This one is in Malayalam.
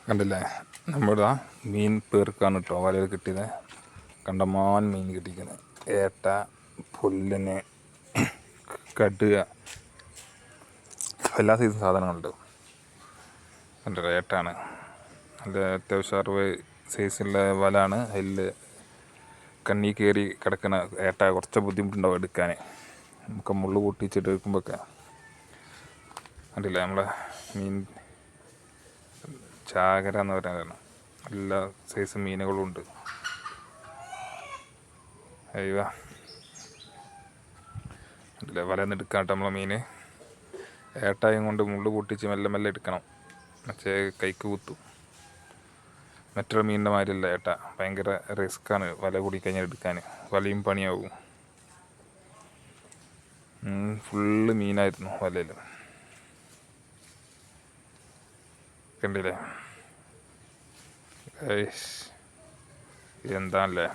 കണ്ടില്ലേ, നമ്മുടെ മീൻ പേർക്കാണ് കേട്ടോ വലയിൽ കിട്ടിയത്. കണ്ടമാൻ മീൻ കിട്ടിക്കുന്നത്. ഏട്ട, പുല്ലിന്, കടുക, എല്ലാ സൈസും സാധനങ്ങളുണ്ട്. കണ്ടില്ലേ, ഏട്ടാണ് നല്ല അത്യാവശ്യം 60 സൈസുള്ള വലയാണ്. അതിൽ കണ്ണി കയറി കിടക്കുന്ന ഏട്ട കുറച്ച് ബുദ്ധിമുട്ടുണ്ടാവും എടുക്കാൻ. നമുക്ക് മുള്ളു പൊട്ടിച്ചിട്ട് എടുക്കുമ്പോഴൊക്കെ. കണ്ടില്ലേ, നമ്മളെ മീൻ ചാകര എന്ന് പറയുന്നതാണ്. എല്ലാ സൈസ് മീനുകളും ഉണ്ട്. അയ്യോ, കണ്ടില്ലേ, വലന്ന് എടുക്കാട്ടോ നമ്മളെ മീൻ. ഏട്ടായും കൊണ്ട് മുള്ളു പൊട്ടിച്ച് മെല്ലെ മെല്ലെ എടുക്കണം, മറ്റേ കൈക്ക് കുത്തും. മറ്റുള്ള മീനിൻ്റെ മാതിരിയല്ല ഏട്ട, ഭയങ്കര റിസ്ക്കാണ് വല കൂടി കഴിഞ്ഞാൽ എടുക്കാൻ. വലയും പണിയാവും. ഫുള്ള് മീനായിരുന്നു വലയിൽ. കണ്ടില്ലേ, എന്താണല്ലേ.